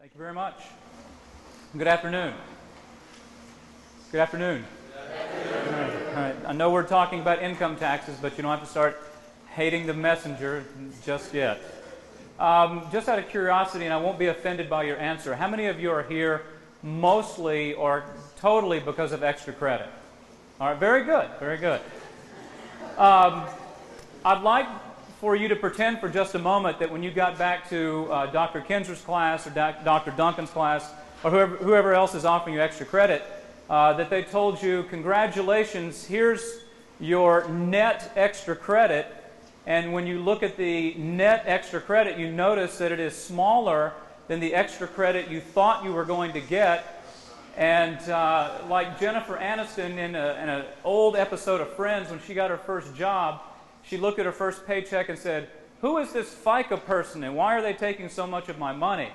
Thank you very much. Good afternoon. Good afternoon. All right. I know we're talking about income taxes, but you don't have to start hating the messenger just yet. Just out of curiosity, and I won't be offended by your answer, how many of you are here mostly or totally because of extra credit? All right, very good, very good. I'd like for you to pretend for just a moment that when you got back to Dr. Kinzer's class or Dr. Duncan's class or whoever else is offering you extra credit, that they told you, congratulations, here's your net extra credit. And when you look at the net extra credit, you notice that it is smaller than the extra credit you thought you were going to get. And like Jennifer Aniston in an old episode of Friends, when she got her first job, she looked at her first paycheck and said, "Who is this FICA person and why are they taking so much of my money?"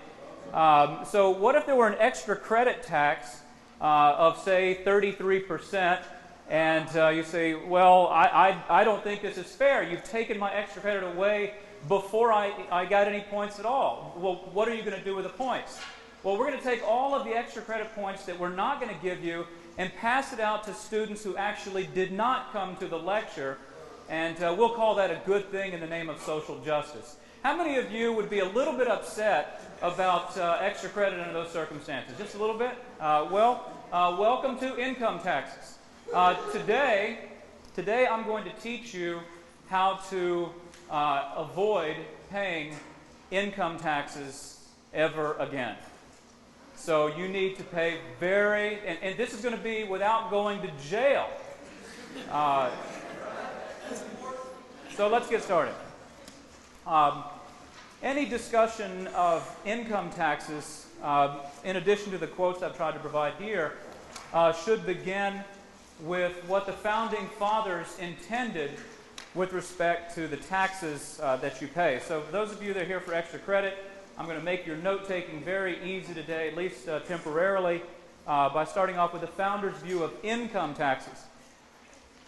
So what if there were an extra credit tax of, say, 33%, and you say, well, I don't think this is fair. You've taken my extra credit away before I got any points at all. Well, what are you going to do with the points? Well, we're going to take all of the extra credit points that we're not going to give you and pass it out to students who actually did not come to the lecture, and we'll call that a good thing in the name of social justice. How many of you would be a little bit upset about extra credit under those circumstances? Just a little bit? Welcome to income taxes. Today I'm going to teach you how to avoid paying income taxes ever again. So you need to pay and this is going to be without going to jail. So let's get started. Any discussion of income taxes, in addition to the quotes I've tried to provide here, should begin with what the Founding Fathers intended with respect to the taxes that you pay. So for those of you that are here for extra credit, I'm going to make your note-taking very easy today, at least temporarily, by starting off with the Founders' view of income taxes.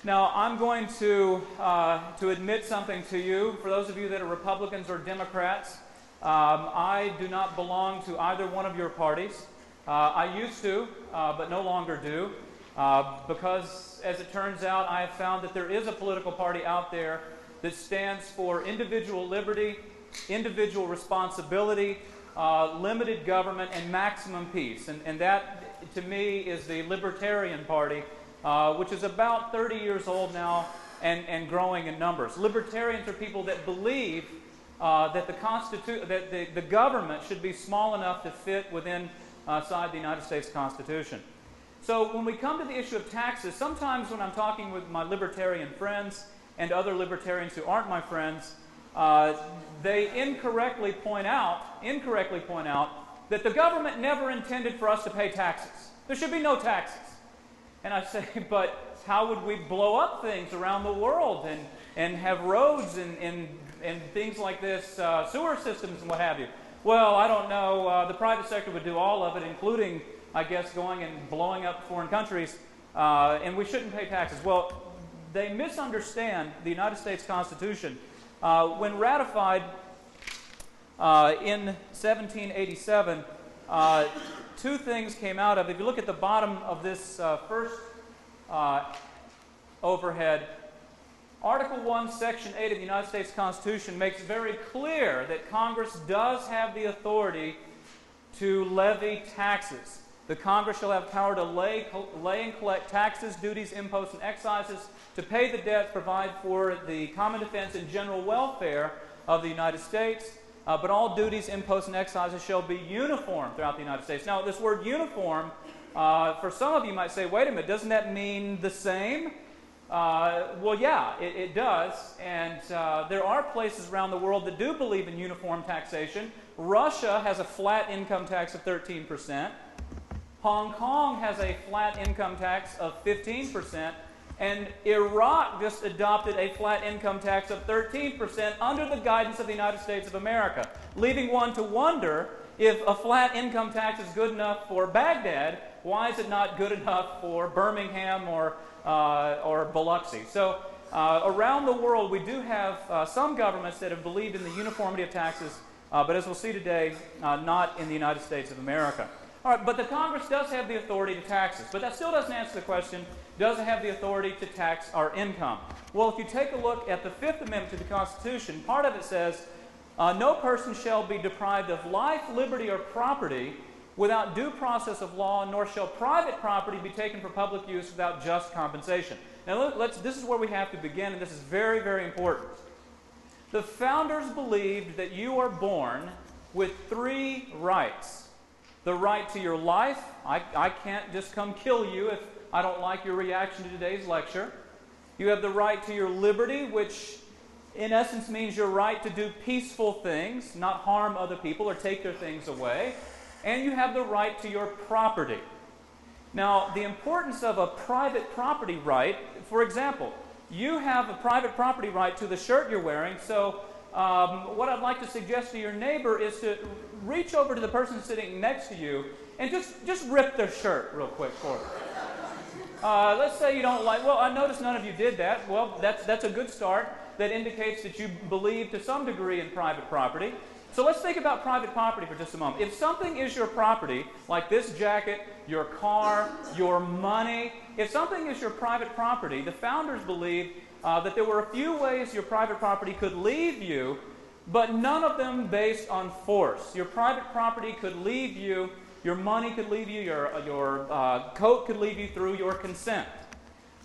Now, I'm going to admit something to you. For those of you that are Republicans or Democrats, I do not belong to either one of your parties. I used to, but no longer do, because, as it turns out, I have found that there is a political party out there that stands for individual liberty, individual responsibility, limited government, and maximum peace. And that, to me, is the Libertarian Party, which is about 30 years old now and growing in numbers. Libertarians are people that believe that the government should be small enough to fit inside the United States Constitution. So when we come to the issue of taxes, sometimes when I'm talking with my libertarian friends and other libertarians who aren't my friends, they incorrectly point out that the government never intended for us to pay taxes. There should be no taxes. And I say, but how would we blow up things around the world and have roads and things like this, sewer systems and what have you? Well, I don't know. The private sector would do all of it, including, I guess, going and blowing up foreign countries, and we shouldn't pay taxes. Well, they misunderstand the United States Constitution. When ratified in 1787, two things came out of it. If you look at the bottom of this first overhead, Article 1, Section 8 of the United States Constitution makes very clear that Congress does have the authority to levy taxes. The Congress shall have power to lay and collect taxes, duties, imposts, and excises, to pay the debts, provide for the common defense and general welfare of the United States, but all duties, imposts, and excises shall be uniform throughout the United States. Now, this word uniform, for some of you might say, wait a minute, doesn't that mean the same? Well, yeah, it does, and there are places around the world that do believe in uniform taxation. Russia has a flat income tax of 13%. Hong Kong has a flat income tax of 15%. And Iraq just adopted a flat income tax of 13% under the guidance of the United States of America, leaving one to wonder, if a flat income tax is good enough for Baghdad, why is it not good enough for Birmingham or Biloxi? So around the world, we do have some governments that have believed in the uniformity of taxes But as we'll see today, not in the United States of America. All right, but the Congress does have the authority to tax us. But that still doesn't answer the question, does it have the authority to tax our income? Well, if you take a look at the Fifth Amendment to the Constitution, part of it says, no person shall be deprived of life, liberty, or property without due process of law, nor shall private property be taken for public use without just compensation. Now, this is where we have to begin, and this is very, very important. The founders believed that you are born with three rights. The right to your life. I can't just come kill you if I don't like your reaction to today's lecture. You have the right to your liberty, which in essence means your right to do peaceful things, not harm other people or take their things away. And you have the right to your property. Now, the importance of a private property right, for example, you have a private property right to the shirt you're wearing, so what I'd like to suggest to your neighbor is to reach over to the person sitting next to you and just rip their shirt real quick for them. Let's say you don't like, well, I noticed none of you did that. Well, that's a good start. That indicates that you believe to some degree in private property. So let's think about private property for just a moment. If something is your property, like this jacket, your car, your money, if something is your private property, the founders believed that there were a few ways your private property could leave you, but none of them based on force. Your private property could leave you, your money could leave you, your coat could leave you through your consent.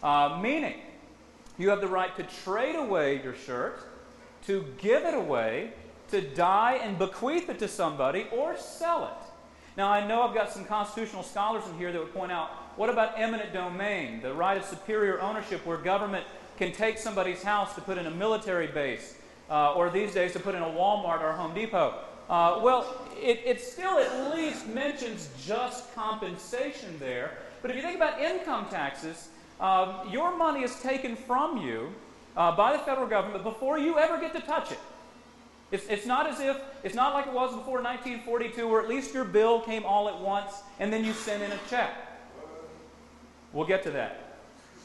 Meaning, you have the right to trade away your shirt, to give it away, to die and bequeath it to somebody, or sell it. Now, I know I've got some constitutional scholars in here that would point out, what about eminent domain, the right of superior ownership where government can take somebody's house to put in a military base, or these days to put in a Walmart or a Home Depot? Well, it still at least mentions just compensation there. But if you think about income taxes, your money is taken from you by the federal government before you ever get to touch it. It's not like it was before 1942 where at least your bill came all at once and then you sent in a check. We'll get to that.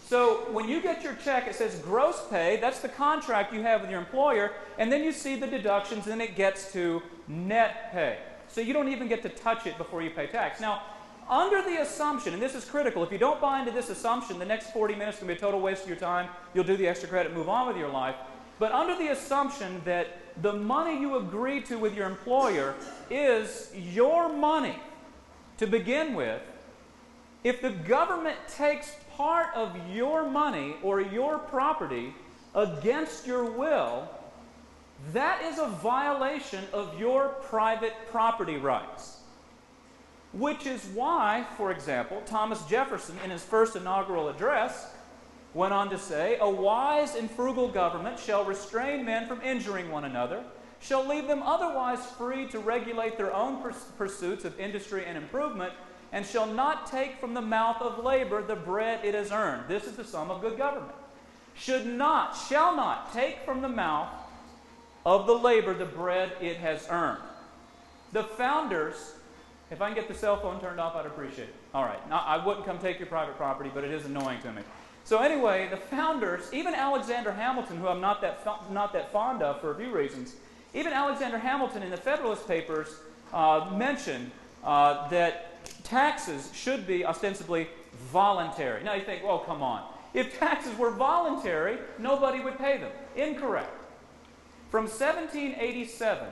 So when you get your check, it says gross pay. That's the contract you have with your employer. And then you see the deductions, and then it gets to net pay. So you don't even get to touch it before you pay tax. Now, under the assumption, and this is critical, if you don't buy into this assumption, the next 40 minutes is going to be a total waste of your time. You'll do the extra credit, move on with your life. But under the assumption that the money you agree to with your employer is your money to begin with, if the government takes part of your money or your property against your will, that is a violation of your private property rights. Which is why, for example, Thomas Jefferson, in his first inaugural address, went on to say, "A wise and frugal government shall restrain men from injuring one another, shall leave them otherwise free to regulate their own pursuits of industry and improvement, and shall not take from the mouth of labor the bread it has earned." This is the sum of good government. Shall not take from the mouth of the labor the bread it has earned. The founders, if I can get the cell phone turned off, I'd appreciate it. All right. Now, I wouldn't come take your private property, but it is annoying to me. So anyway, the founders, even Alexander Hamilton, who I'm not that fond of for a few reasons, even Alexander Hamilton in the Federalist Papers mentioned that taxes should be ostensibly voluntary. Now you think, well, come on. If taxes were voluntary, nobody would pay them. Incorrect. From 1787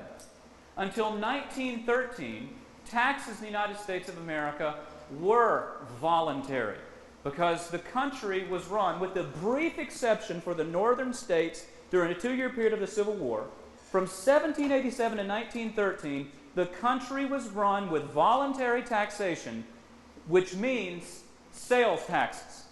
until 1913, taxes in the United States of America were voluntary because the country was run, with the brief exception for the northern states during a 2-year period of the Civil War. From 1787 to 1913, the country was run with voluntary taxation, which means sales taxes.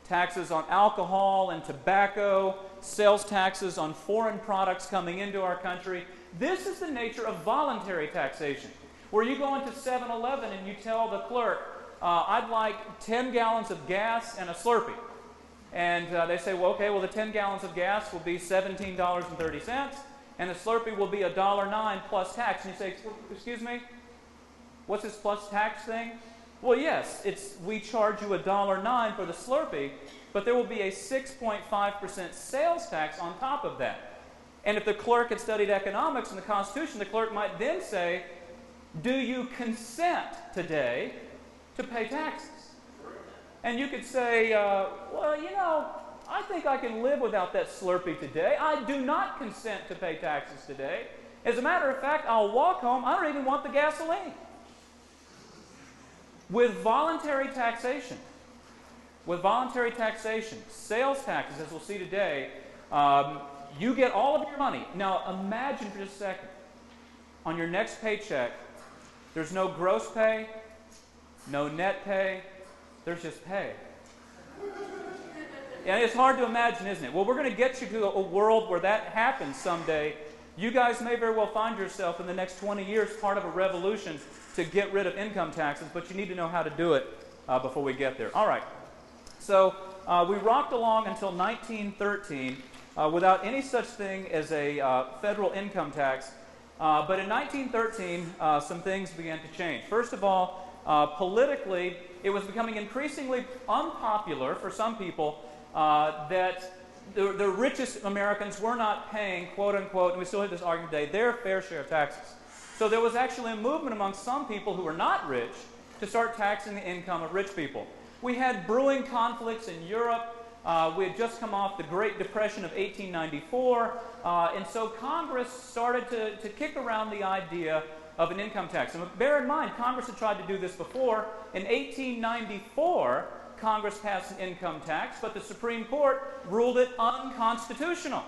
Taxes on alcohol and tobacco, sales taxes on foreign products coming into our country. This is the nature of voluntary taxation, where you go into 7-Eleven and you tell the clerk, I'd like 10 gallons of gas and a Slurpee. And they say, well, okay, well, the 10 gallons of gas will be $17.30, and the Slurpee will be $1.09 plus tax. And you say, excuse me, what's this plus tax thing? Well, yes, we charge you $1.09 for the Slurpee, but there will be a 6.5% sales tax on top of that. And if the clerk had studied economics in the Constitution, the clerk might then say, do you consent today to pay taxes? And you could say, well, you know, I think I can live without that Slurpee today. I do not consent to pay taxes today. As a matter of fact, I'll walk home. I don't even want the gasoline. With voluntary taxation, sales taxes, as we'll see today, you get all of your money. Now, imagine for just a second, on your next paycheck, there's no gross pay, no net pay, there's just pay. And it's hard to imagine, isn't it? Well, we're going to get you to a world where that happens someday. You guys may very well find yourself in the next 20 years part of a revolution to get rid of income taxes, but you need to know how to do it before we get there. All right. So we rocked along until 1913 without any such thing as a federal income tax. But in 1913, some things began to change. First of all, politically, it was becoming increasingly unpopular for some people that the richest Americans were not paying, quote unquote, and we still have this argument today, their fair share of taxes. So there was actually a movement among some people who were not rich to start taxing the income of rich people. We had brewing conflicts in Europe. We had just come off the Great Depression of 1894, and so Congress started to kick around the idea of an income tax. And bear in mind, Congress had tried to do this before. In 1894, Congress passed an income tax, but the Supreme Court ruled it unconstitutional.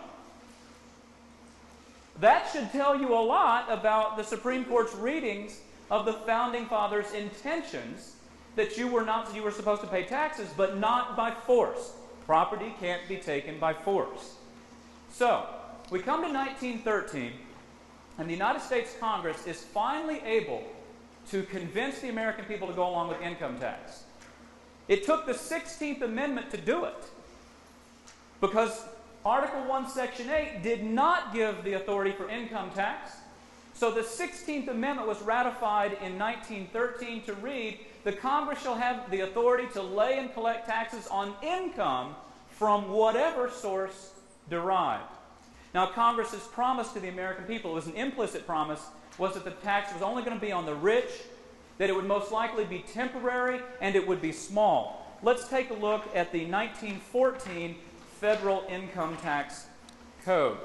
That should tell you a lot about the Supreme Court's readings of the Founding Fathers' intentions that you were supposed to pay taxes, but not by force. Property can't be taken by force. So, we come to 1913, and the United States Congress is finally able to convince the American people to go along with income tax. It took the 16th Amendment to do it, because Article 1, Section 8 did not give the authority for income tax. So the 16th Amendment was ratified in 1913 to read, the Congress shall have the authority to lay and collect taxes on income from whatever source derived. Now, Congress's promise to the American people, it was an implicit promise, was that the tax was only going to be on the rich, that it would most likely be temporary, and it would be small. Let's take a look at the 1914 Federal Income Tax Code.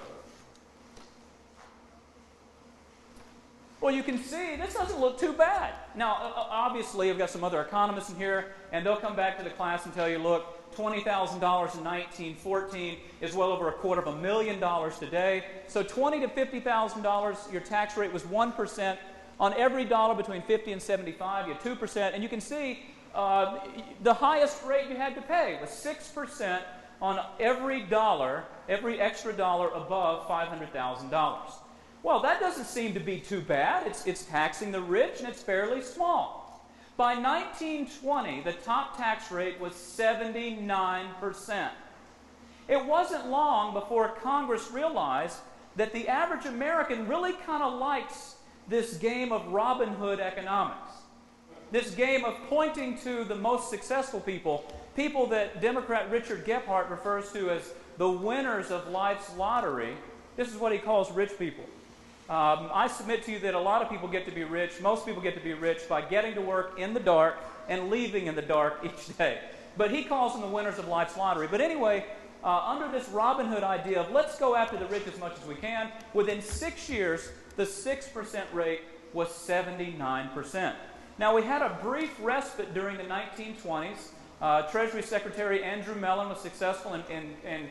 Well, you can see this doesn't look too bad. Now, obviously, I've got some other economists in here, and they'll come back to the class and tell you, look, $20,000 in 1914 is well over $250,000 today. So $20,000 to $50,000, your tax rate was 1%. On every dollar between 50 and 75, you had 2%. And you can see the highest rate you had to pay was 6% on every dollar, every extra dollar above $500,000. Well, that doesn't seem to be too bad. It's taxing the rich, and it's fairly small. By 1920, the top tax rate was 79%. It wasn't long before Congress realized that the average American really kind of likes this game of Robin Hood economics. This game of pointing to the most successful people, people that Democrat Richard Gephardt refers to as the winners of life's lottery. This is what he calls rich people. I submit to you that a lot of people get to be rich, most people get to be rich by getting to work in the dark and leaving in the dark each day. But he calls them the winners of life's lottery. But anyway, under this Robin Hood idea of let's go after the rich as much as we can, within 6 years, the 6% rate was 79%. Now, we had a brief respite during the 1920s. Treasury Secretary Andrew Mellon was successful in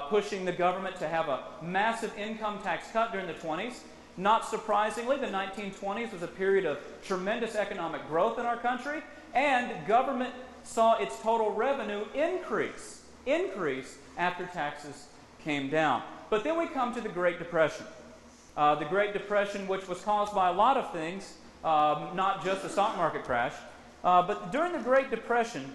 pushing the government to have a massive income tax cut during the 20s. Not surprisingly, the 1920s was a period of tremendous economic growth in our country, and government saw its total revenue increase after taxes came down. But then we come to the Great Depression. The Great Depression, which was caused by a lot of things, not just the stock market crash. But during the Great Depression,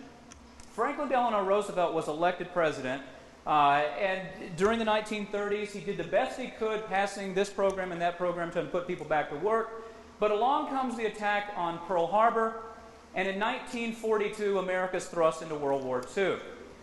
Franklin Delano Roosevelt was elected president, and during the 1930s, he did the best he could, passing this program and that program to put people back to work. But along comes the attack on Pearl Harbor, and in 1942, America's thrust into World War II.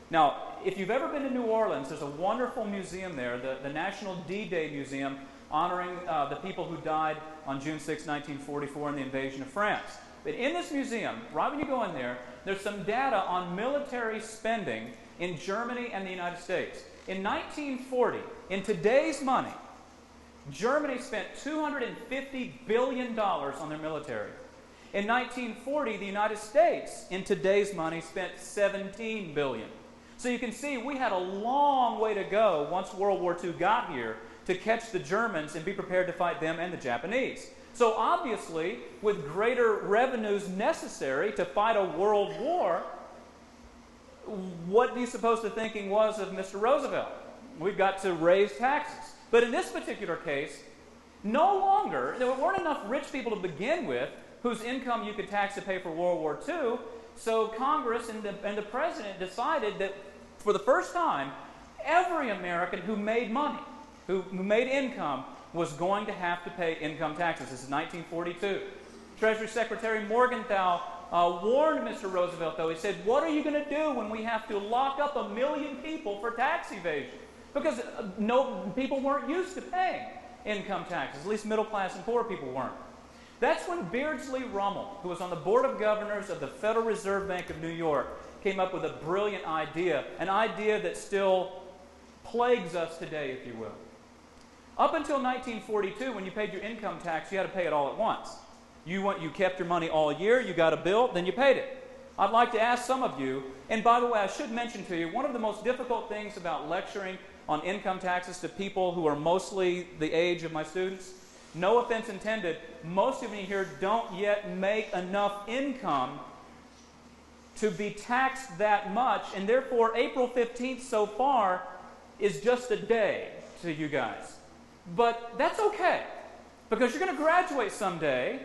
Now, if you've ever been to New Orleans, there's a wonderful museum there, the National D-Day Museum, honoring the people who died on June 6, 1944 in the invasion of France. But in this museum, right when you go in there, there's some data on military spending in Germany and the United States. In 1940, in today's money, Germany spent $250 billion on their military. In 1940, the United States, in today's money, spent $17 billion. So you can see we had a long way to go once World War II got here to catch the Germans and be prepared to fight them and the Japanese. So obviously, with greater revenues necessary to fight a world war, what do you suppose the thinking was of Mr. Roosevelt? We've got to raise taxes. But in this particular case, no longer, there weren't enough rich people to begin with whose income you could tax to pay for World War II, so Congress and the President decided that for the first time, every American who made money, who made income, was going to have to pay income taxes. This is 1942. Treasury Secretary Morgenthau warned Mr. Roosevelt, though. He said, what are you going to do when we have to lock up 1 million people for tax evasion? Because people weren't used to paying income taxes, at least middle class and poor people weren't. That's when Beardsley Rummel, who was on the Board of Governors of the Federal Reserve Bank of New York, came up with a brilliant idea, an idea that still plagues us today, if you will. Up until 1942, when you paid your income tax, you had to pay it all at once. You kept your money all year, you got a bill, then you paid it. I'd like to ask some of you, and by the way, I should mention to you, one of the most difficult things about lecturing on income taxes to people who are mostly the age of my students, no offense intended, most of you here don't yet make enough income to be taxed that much, and therefore April 15th so far is just a day to you guys. But that's okay, because you're going to graduate someday,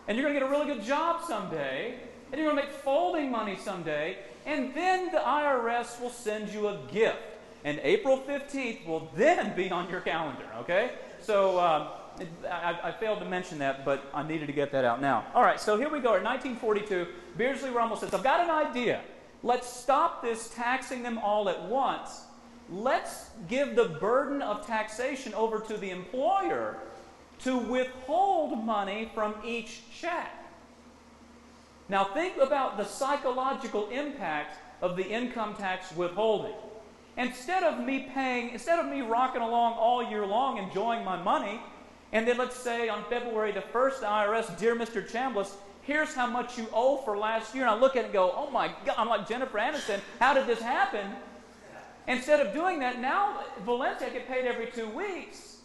and you're going to get a really good job someday, and you're going to make folding money someday, and then the IRS will send you a gift. And April 15th will then be on your calendar, okay? So I failed to mention that, but I needed to get that out now. All right, so here we go. In 1942, Beardsley Rummel says, I've got an idea. Let's stop this taxing them all at once. Let's give the burden of taxation over to the employer to withhold money from each check. Now think about the psychological impact of the income tax withholding. Instead of me rocking along all year long enjoying my money, and then let's say on February the 1st, the IRS, dear Mr. Chambliss, here's how much you owe for last year. And I look at it and go, oh my God, I'm like Jennifer Aniston, how did this happen? Instead of doing that, now Valencia get paid every 2 weeks.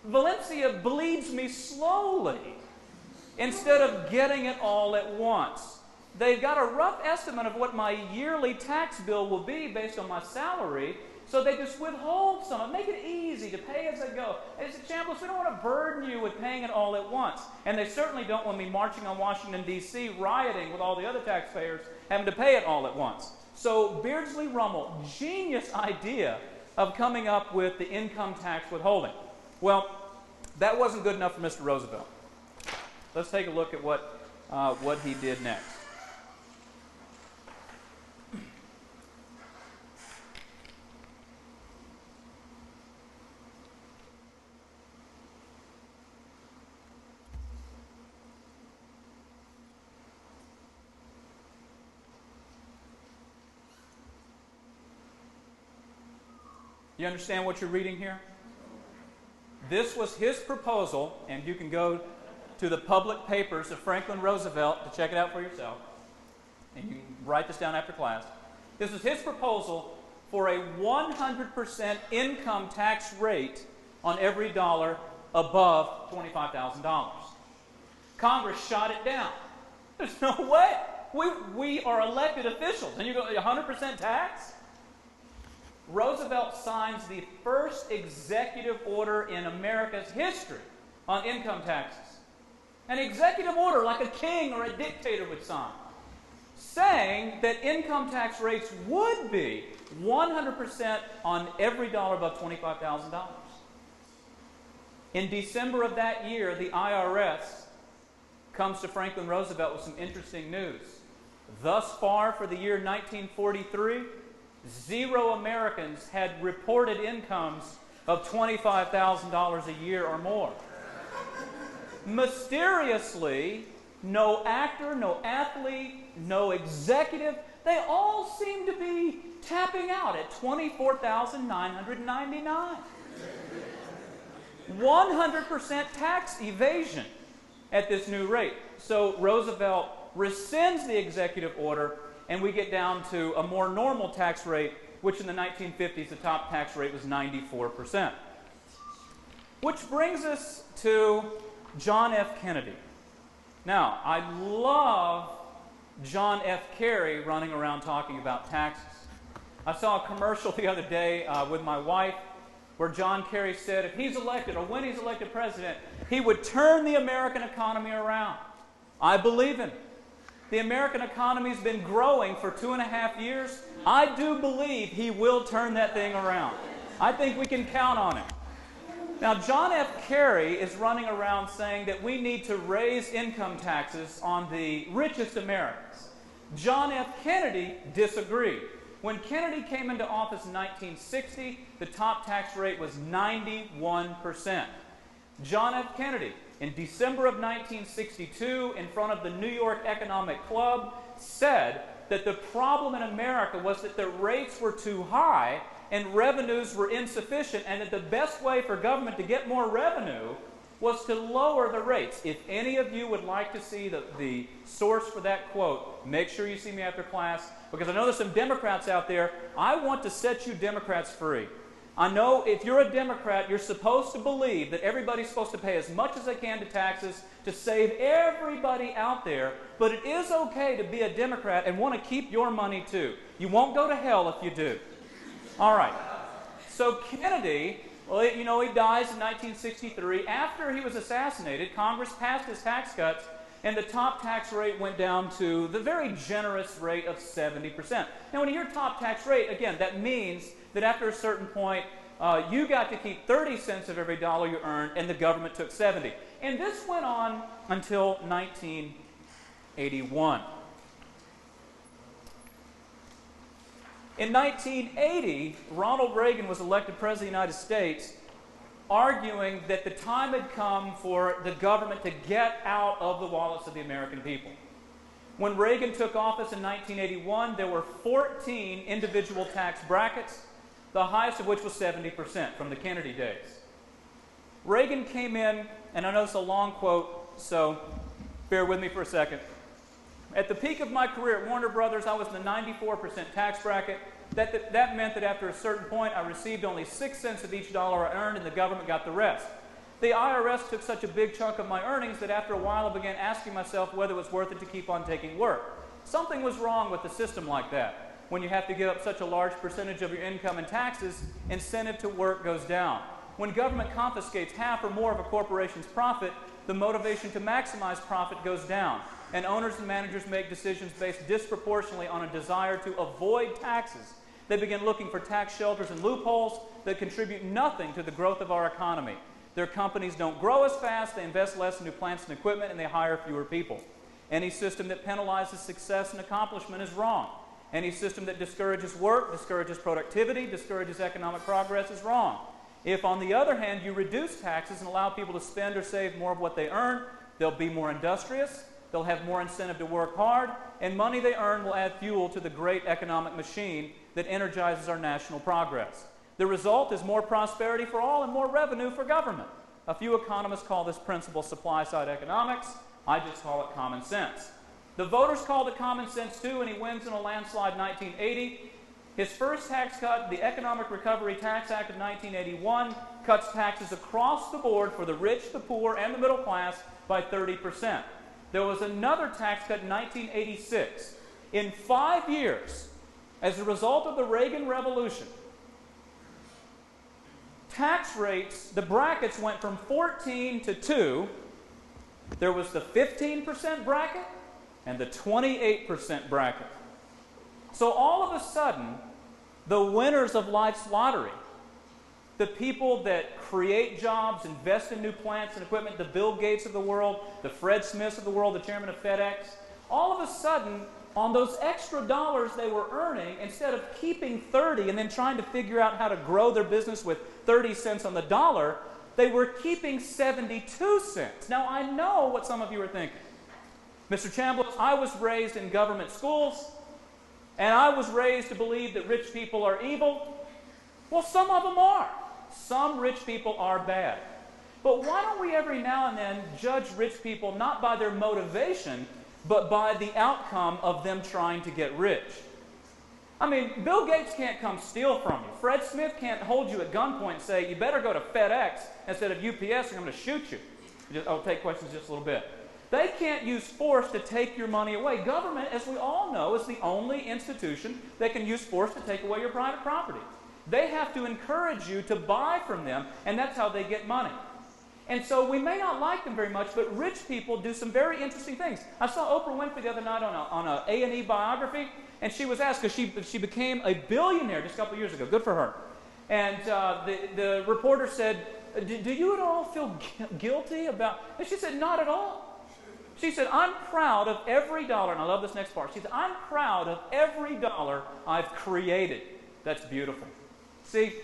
Valencia bleeds me slowly instead of getting it all at once. They've got a rough estimate of what my yearly tax bill will be based on my salary, so they just withhold some. Make it easy to pay as I go. They said, Chambliss, we don't want to burden you with paying it all at once. And they certainly don't want me marching on Washington, D.C., rioting with all the other taxpayers, having to pay it all at once. So Beardsley Rummel, genius idea of coming up with the income tax withholding. Well, that wasn't good enough for Mr. Roosevelt. Let's take a look at what he did next. You understand what you're reading here? This was his proposal, and you can go to the public papers of Franklin Roosevelt to check it out for yourself. And you can write this down after class. This was his proposal for a 100% income tax rate on every dollar above $25,000. Congress shot it down. There's no way. We are elected officials, and you go 100% tax? Roosevelt signs the first executive order in America's history on income taxes. An executive order like a king or a dictator would sign, saying that income tax rates would be 100% on every dollar above $25,000. In December of that year, the IRS comes to Franklin Roosevelt with some interesting news. Thus far, for the year 1943, 0 Americans had reported incomes of $25,000 a year or more. Mysteriously, no actor, no athlete, no executive, they all seem to be tapping out at $24,999. 100% tax evasion at this new rate. So Roosevelt rescinds the executive order, and we get down to a more normal tax rate, which in the 1950s, the top tax rate was 94%. Which brings us to John F. Kennedy. Now, I love John F. Kerry running around talking about taxes. I saw a commercial the other day with my wife where John Kerry said if he's elected or when he's elected president, he would turn the American economy around. I believe him. The American economy has been growing for 2.5 years. I do believe he will turn that thing around. I think we can count on him. Now, John F. Kerry is running around saying that we need to raise income taxes on the richest Americans. John F. Kennedy disagreed. When Kennedy came into office in 1960, the top tax rate was 91%. John F. Kennedy, in December of 1962, in front of the New York Economic Club, said that the problem in America was that the rates were too high and revenues were insufficient, and that the best way for government to get more revenue was to lower the rates. If any of you would like to see the source for that quote, make sure you see me after class, because I know there's some Democrats out there. I want to set you Democrats free. I know if you're a Democrat, you're supposed to believe that everybody's supposed to pay as much as they can to taxes to save everybody out there, but it is okay to be a Democrat and want to keep your money too. You won't go to hell if you do. All right. So Kennedy, well, he dies in 1963. After he was assassinated, Congress passed his tax cuts, and the top tax rate went down to the very generous rate of 70%. Now, when you hear top tax rate, again, that means that after a certain point, you got to keep 30 cents of every dollar you earned, and the government took 70. And this went on until 1981. In 1980, Ronald Reagan was elected President of the United States, arguing that the time had come for the government to get out of the wallets of the American people. When Reagan took office in 1981, there were 14 individual tax brackets, the highest of which was 70% from the Kennedy days. Reagan came in, and I know it's a long quote, so bear with me for a second. At the peak of my career at Warner Brothers, I was in the 94% tax bracket. That meant that after a certain point, I received only 6 cents of each dollar I earned, and the government got the rest. The IRS took such a big chunk of my earnings that after a while I began asking myself whether it was worth it to keep on taking work. Something was wrong with a system like that. When you have to give up such a large percentage of your income in taxes, incentive to work goes down. When government confiscates half or more of a corporation's profit, the motivation to maximize profit goes down, and owners and managers make decisions based disproportionately on a desire to avoid taxes. They begin looking for tax shelters and loopholes that contribute nothing to the growth of our economy. Their companies don't grow as fast, they invest less in new plants and equipment, and they hire fewer people. Any system that penalizes success and accomplishment is wrong. Any system that discourages work, discourages productivity, discourages economic progress is wrong. If, on the other hand, you reduce taxes and allow people to spend or save more of what they earn, they'll be more industrious, they'll have more incentive to work hard, and money they earn will add fuel to the great economic machine that energizes our national progress. The result is more prosperity for all and more revenue for government. A few economists call this principle supply-side economics. I just call it common sense. The voters called it common sense too, and he wins in a landslide in 1980. His first tax cut, the Economic Recovery Tax Act of 1981, cuts taxes across the board for the rich, the poor, and the middle class by 30%. There was another tax cut in 1986. In 5 years, as a result of the Reagan Revolution, tax rates, the brackets went from 14 to 2. There was the 15% bracket and the 28% bracket. So all of a sudden, the winners of life's lottery, the people that create jobs, invest in new plants and equipment, the Bill Gates of the world, the Fred Smiths of the world, the chairman of FedEx, all of a sudden, on those extra dollars they were earning. Instead of keeping 30 and then trying to figure out how to grow their business with 30 cents on the dollar, they were keeping 72 cents. Now, I know what some of you are thinking. Mr. Chambliss, I was raised in government schools, and I was raised to believe that rich people are evil. Well, some of them are. Some rich people are bad. But why don't we every now and then judge rich people not by their motivation, but by the outcome of them trying to get rich? I mean, Bill Gates can't come steal from you. Fred Smith can't hold you at gunpoint and say, you better go to FedEx instead of UPS or I'm going to shoot you. I'll take questions just a little bit. They can't use force to take your money away. Government, as we all know, is the only institution that can use force to take away your private property. They have to encourage you to buy from them, and that's how they get money. And so we may not like them very much, but rich people do some very interesting things. I saw Oprah Winfrey the other night on a A&E biography, and she was asked, because she became a billionaire just a couple years ago. Good for her. And the reporter said, do you at all feel guilty about... And she said, not at all. She said, I'm proud of every dollar, and I love this next part. She said, I'm proud of every dollar I've created. That's beautiful. See,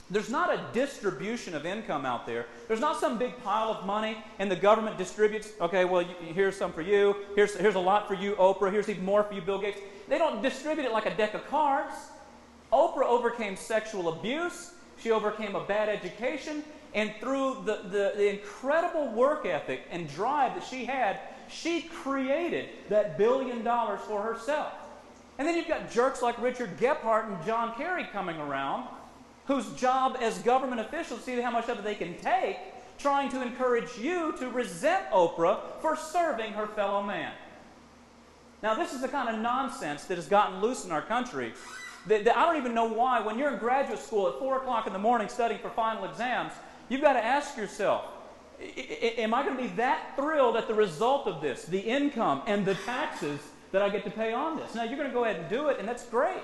there's not a distribution of income out there. There's not some big pile of money and the government distributes, okay, well, here's some for you, here's a lot for you, Oprah, here's even more for you, Bill Gates. They don't distribute it like a deck of cards. Oprah overcame sexual abuse. She overcame a bad education. And through the incredible work ethic and drive that she had, she created that $1 billion for herself. And then you've got jerks like Richard Gephardt and John Kerry coming around, whose job as government officials, see how much of it they can take, trying to encourage you to resent Oprah for serving her fellow man. Now, this is the kind of nonsense that has gotten loose in our country. That I don't even know why. When you're in graduate school at 4 o'clock in the morning studying for final exams, you've got to ask yourself, am I going to be that thrilled at the result of this, the income and the taxes that I get to pay on this? Now, you're going to go ahead and do it, and that's great.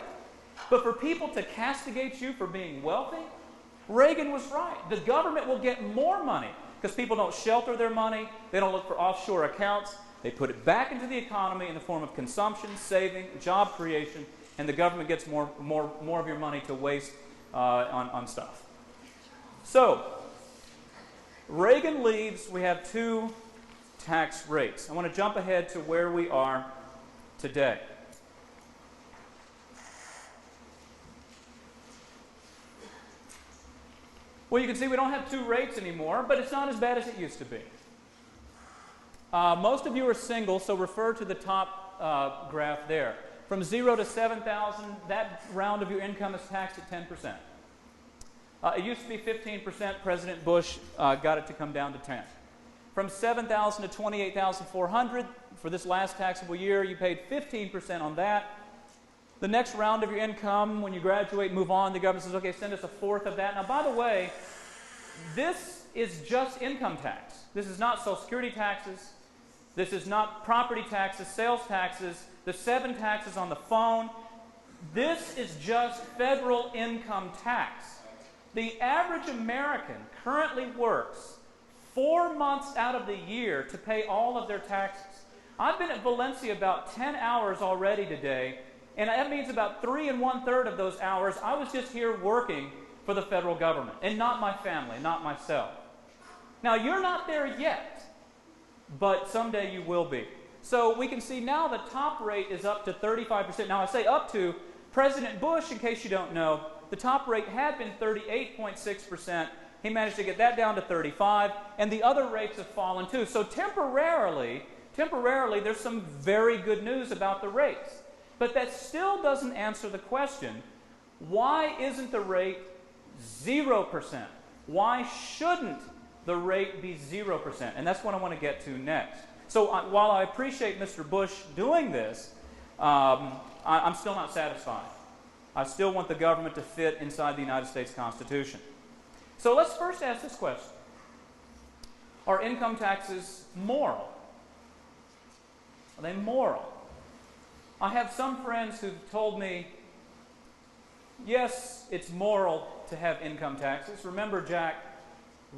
But for people to castigate you for being wealthy, Reagan was right. The government will get more money because people don't shelter their money. They don't look for offshore accounts. They put it back into the economy in the form of consumption, saving, job creation, and the government gets more of your money to waste on stuff. So, Reagan leaves. We have 2 tax rates. I want to jump ahead to where we are today. Well, you can see we don't have 2 rates anymore, but it's not as bad as it used to be. Most of you are single, so refer to the top graph there. From 0 to 7,000, that round of your income is taxed at 10%. It used to be 15%. President Bush got it to come down to 10. From 7,000 to 28,400, for this last taxable year, you paid 15% on that. The next round of your income, when you graduate, move on, the government says, okay, send us a fourth of that. Now, by the way, this is just income tax. This is not Social Security taxes. This is not property taxes, sales taxes, the 7 taxes on the phone. This is just federal income tax. The average American currently works 4 months out of the year to pay all of their taxes. I've been at Valencia about 10 hours already today, and that means about 3 1/3 of those hours I was just here working for the federal government, and not my family, not myself. Now, you're not there yet, but someday you will be. So we can see now the top rate is up to 35%. Now, I say up to. President Bush, in case you don't know, the top rate had been 38.6%. He managed to get that down to 35%, and the other rates have fallen too. So temporarily, there's some very good news about the rates. But that still doesn't answer the question, why isn't the rate 0%? Why shouldn't the rate be 0%? And that's what I want to get to next. So while I appreciate Mr. Bush doing this, I'm still not satisfied. I still want the government to fit inside the United States Constitution. So let's first ask this question. Are income taxes moral? Are they moral? I have some friends who've told me, yes, it's moral to have income taxes. Remember, Jack,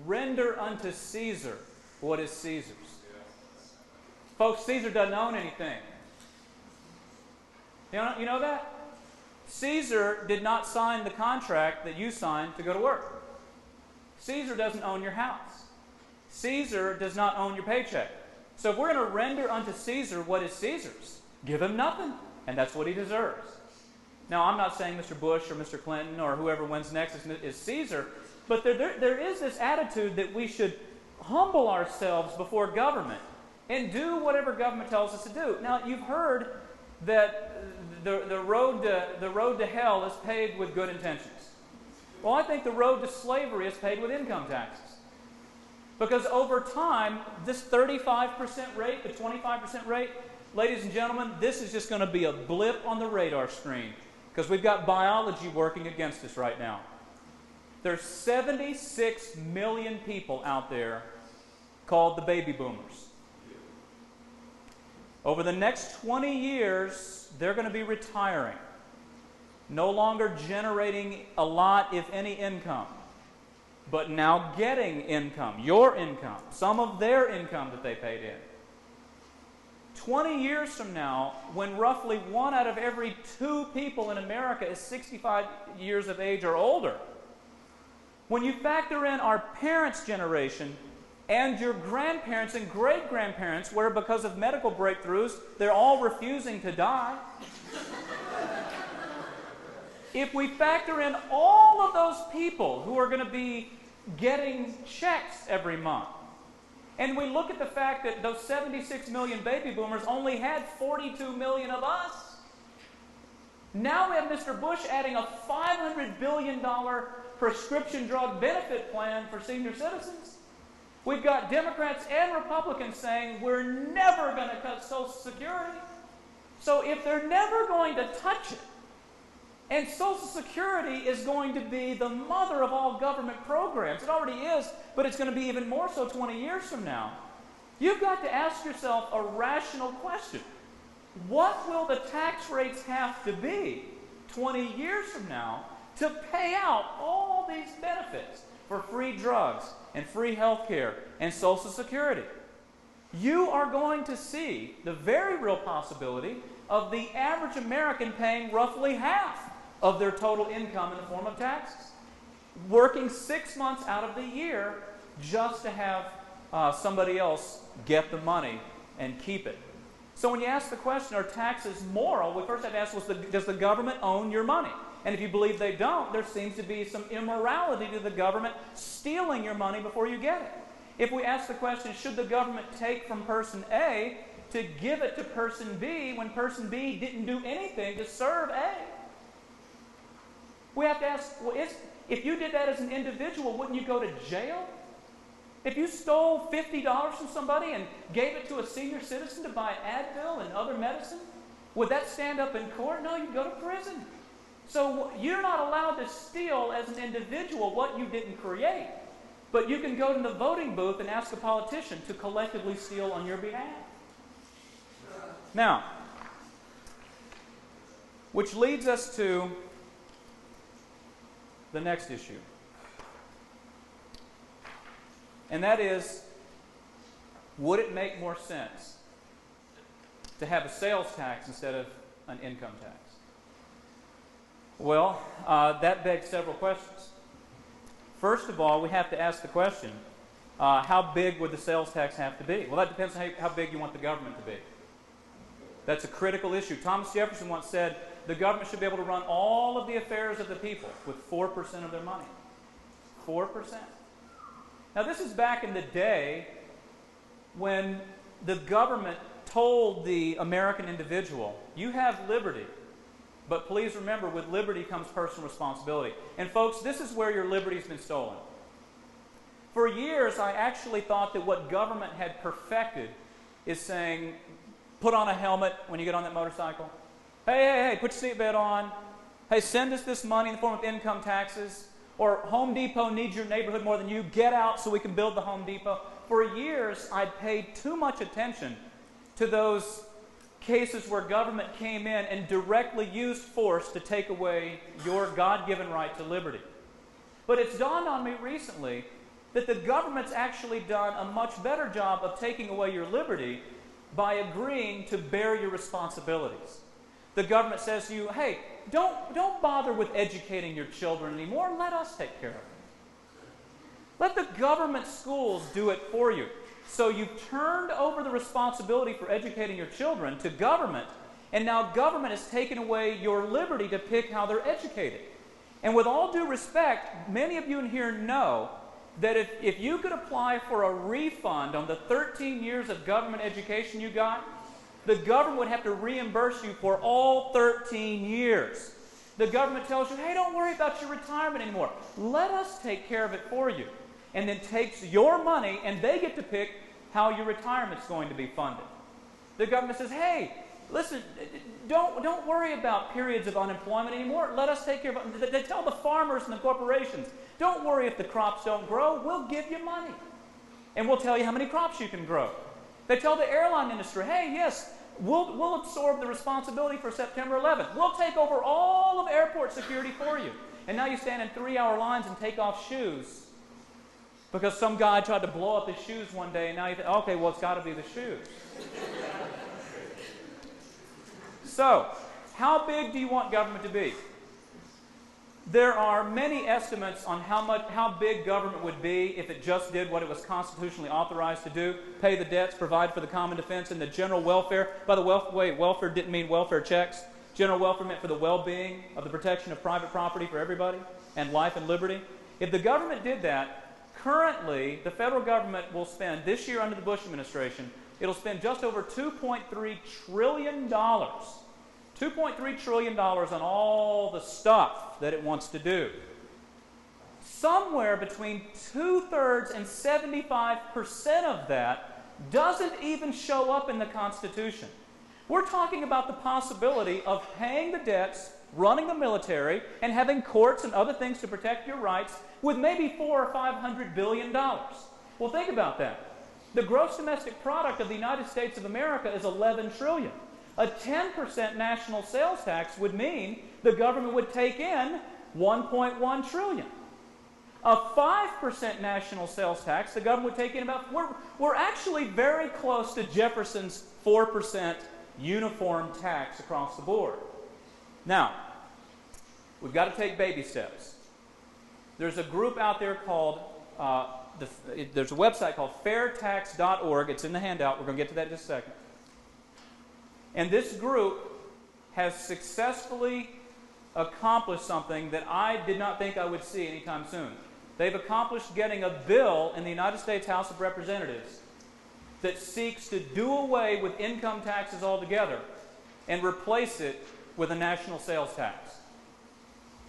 render unto Caesar what is Caesar's. Folks, Caesar doesn't own anything. You know that? Caesar did not sign the contract that you signed to go to work. Caesar doesn't own your house. Caesar does not own your paycheck. So if we're going to render unto Caesar what is Caesar's, give him nothing, and that's what he deserves. Now, I'm not saying Mr. Bush or Mr. Clinton or whoever wins next is Caesar, but there is this attitude that we should humble ourselves before government and do whatever government tells us to do. Now, you've heard that the road to hell is paved with good intentions. Well, I think the road to slavery is paved with income taxes. Because over time, this 35% rate, the 25% rate, ladies and gentlemen, this is just going to be a blip on the radar screen. Because we've got biology working against us right now. There's 76 million people out there called the baby boomers. Over the next 20 years, they're going to be retiring. No longer generating a lot, if any, income. But now getting income, your income, some of their income that they paid in. 20 years from now, when roughly 1 out of every 2 people in America is 65 years of age or older, when you factor in our parents' generation and your grandparents and great-grandparents, where because of medical breakthroughs, they're all refusing to die, if we factor in all of those people who are going to be getting checks every month, and we look at the fact that those 76 million baby boomers only had 42 million of us. Now we have Mr. Bush adding a $500 billion prescription drug benefit plan for senior citizens. We've got Democrats and Republicans saying we're never going to cut Social Security. So if they're never going to touch it, and Social Security is going to be the mother of all government programs. It already is, but it's going to be even more so 20 years from now. You've got to ask yourself a rational question. What will the tax rates have to be 20 years from now to pay out all these benefits for free drugs and free health care and Social Security? You are going to see the very real possibility of the average American paying roughly half of their total income in the form of taxes, working 6 months out of the year just to have somebody else get the money and keep it. So when you ask the question, are taxes moral, we first have to ask, does the government own your money? And if you believe they don't, there seems to be some immorality to the government stealing your money before you get it. If we ask the question, should the government take from person A to give it to person B when person B didn't do anything to serve A? We have to ask, well, if you did that as an individual, wouldn't you go to jail? If you stole $50 from somebody and gave it to a senior citizen to buy Advil and other medicine, would that stand up in court? No, you'd go to prison. So you're not allowed to steal as an individual what you didn't create. But you can go to the voting booth and ask a politician to collectively steal on your behalf. Now, which leads us to the next issue. And that is, would it make more sense to have a sales tax instead of an income tax? Well, that begs several questions. First of all, we have to ask the question, how big would the sales tax have to be? Well, that depends on how big you want the government to be. That's a critical issue. Thomas Jefferson once said, the government should be able to run all of the affairs of the people with 4% of their money. 4%. Now, this is back in the day when the government told the American individual, you have liberty, but please remember, with liberty comes personal responsibility. And folks, this is where your liberty's been stolen. For years, I actually thought that what government had perfected is saying, put on a helmet when you get on that motorcycle. Hey, put your seatbelt on. Hey, send us this money in the form of income taxes. Or Home Depot needs your neighborhood more than you. Get out so we can build the Home Depot. For years, I paid too much attention to those cases where government came in and directly used force to take away your God-given right to liberty. But it's dawned on me recently that the government's actually done a much better job of taking away your liberty by agreeing to bear your responsibilities. the government says to you, hey, don't bother with educating your children anymore. Let us take care of it. Let the government schools do it for you. So you've turned over the responsibility for educating your children to government, and now government has taken away your liberty to pick how they're educated. And with all due respect, many of you in here know that if you could apply for a refund on the 13 years of government education you got, the government would have to reimburse you for all 13 years. The government tells you, hey, don't worry about your retirement anymore. Let us take care of it for you. And then takes your money, and they get to pick how your retirement's going to be funded. The government says, hey, listen, don't worry about periods of unemployment anymore. Let us take care of it. They tell the farmers and the corporations, don't worry if the crops don't grow. We'll give you money. And we'll tell you how many crops you can grow. They tell the airline industry, hey, yes, we'll absorb the responsibility for September 11th. We'll take over all of airport security for you. And now you stand in 3-hour lines and take off shoes because some guy tried to blow up his shoes one day, and now you think, okay, well, it's got to be the shoes. So, how big do you want government to be? There are many estimates on how big government would be if it just did what it was constitutionally authorized to do: pay the debts, provide for the common defense, and the general welfare. By the way, welfare didn't mean welfare checks. General welfare meant for the well-being of the protection of private property for everybody and life and liberty. If the government did that, currently the federal government will spend, this year under the Bush administration, it'll spend just over $2.3 trillion. $2.3 trillion on all the stuff that it wants to do. Somewhere between 2/3 and 75% of that doesn't even show up in the Constitution. We're talking about the possibility of paying the debts, running the military, and having courts and other things to protect your rights with maybe $400 or $500 billion. Well, think about that. The gross domestic product of the United States of America is $11 trillion. A 10% national sales tax would mean the government would take in $1.1 trillion. A 5% national sales tax, the government would take in about, we're actually very close to Jefferson's 4% uniform tax across the board. Now, we've got to take baby steps. There's a group out there called, there's a website called fairtax.org. It's in the handout. We're going to get to that in just a second. And this group has successfully accomplished something that I did not think I would see anytime soon. They've accomplished getting a bill in the United States House of Representatives that seeks to do away with income taxes altogether and replace it with a national sales tax.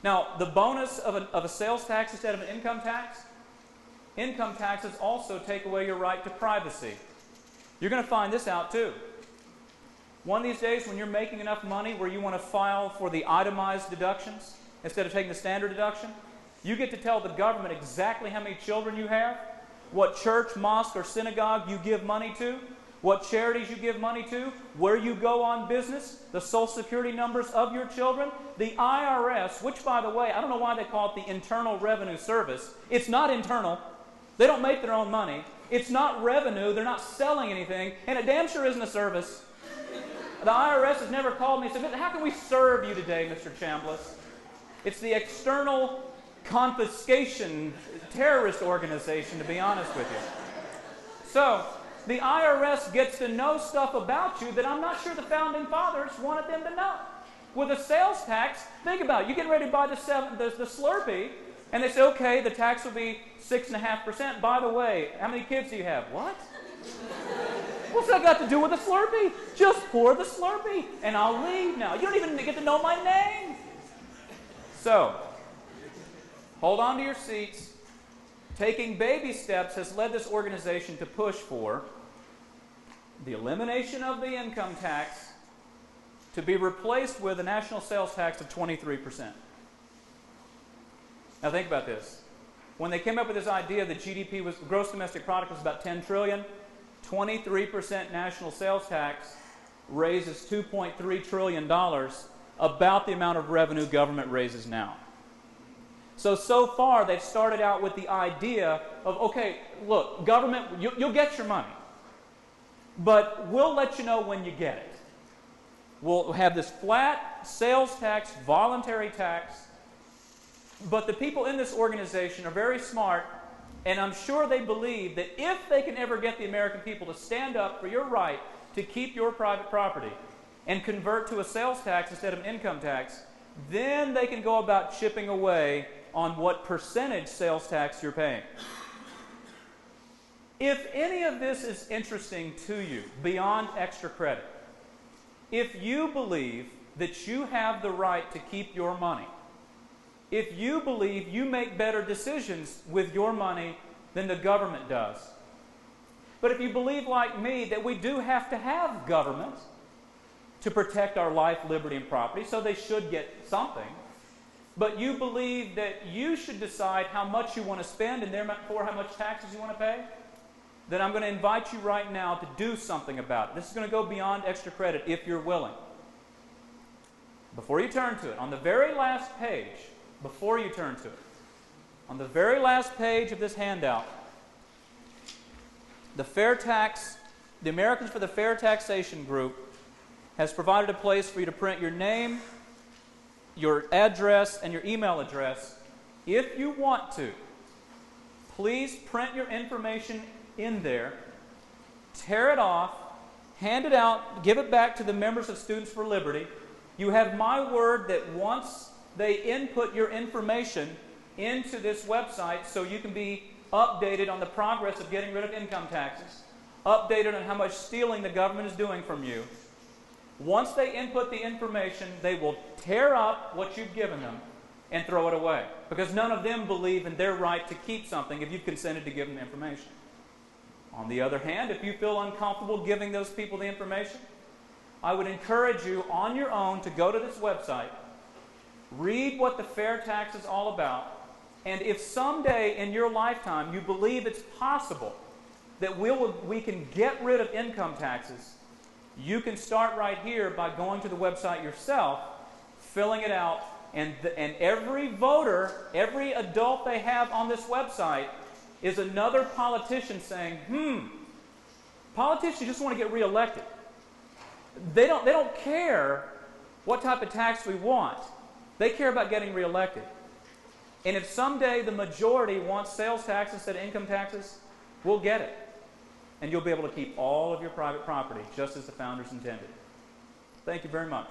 Now, the bonus of a sales tax instead of an income taxes also take away your right to privacy. You're going to find this out too. One of these days, when you're making enough money where you want to file for the itemized deductions instead of taking the standard deduction, you get to tell the government exactly how many children you have, what church, mosque, or synagogue you give money to, what charities you give money to, where you go on business, the Social Security numbers of your children. The IRS, which, by the way, I don't know why they call it the Internal Revenue Service. It's not internal. They don't make their own money. It's not revenue. They're not selling anything. And it damn sure isn't a service. The IRS has never called me and said, how can we serve you today, Mr. Chambliss? It's the External Confiscation Terrorist Organization, to be honest with you. So, the IRS gets to know stuff about you that I'm not sure the Founding Fathers wanted them to know. With a sales tax, think about it. You get ready to buy the Slurpee, and they say, okay, the tax will be 6.5%. By the way, how many kids do you have? What? What's that got to do with a Slurpee? Just pour the Slurpee, and I'll leave now. You don't even get to know my name. So, hold on to your seats. Taking baby steps has led this organization to push for the elimination of the income tax to be replaced with a national sales tax of 23%. Now think about this. When they came up with this idea that GDP was, gross domestic product was about $10 trillion, 23% national sales tax raises $2.3 trillion, about the amount of revenue government raises now. So far they've started out with the idea of, okay, look, government, you'll get your money, but we'll let you know when you get it. will have this flat sales tax, voluntary tax. But the people in this organization are very smart, and I'm sure they believe that if they can ever get the American people to stand up for your right to keep your private property and convert to a sales tax instead of an income tax, then they can go about chipping away on what percentage sales tax you're paying. If any of this is interesting to you beyond extra credit, if you believe that you have the right to keep your money, if you believe you make better decisions with your money than the government does, but if you believe like me that we do have to have government to protect our life, liberty, and property, so they should get something, but you believe that you should decide how much you want to spend and therefore how much taxes you want to pay, then I'm going to invite you right now to do something about it. This is going to go beyond extra credit if you're willing. Before you turn to it, on the very last page, before you turn to it, on the very last page of this handout, the Americans for the Fair Taxation Group has provided a place for you to print your name, your address, and your email address. If you want to, please print your information in there, tear it off, hand it out, give it back to the members of Students for Liberty. You have my word that once they input your information into this website so you can be updated on the progress of getting rid of income taxes, updated on how much stealing the government is doing from you. Once they input the information, they will tear up what you've given them and throw it away, because none of them believe in their right to keep something if you've consented to give them the information. On the other hand, if you feel uncomfortable giving those people the information, I would encourage you on your own to go to this website, read what the fair tax is all about, and if someday in your lifetime you believe it's possible that we can get rid of income taxes, you can start right here by going to the website yourself, filling it out, and every voter, every adult they have on this website is another politician saying, politicians just want to get reelected. They don't care what type of tax we want. They care about getting reelected. And if someday the majority wants sales tax instead of income taxes, we'll get it. And you'll be able to keep all of your private property just as the founders intended. Thank you very much.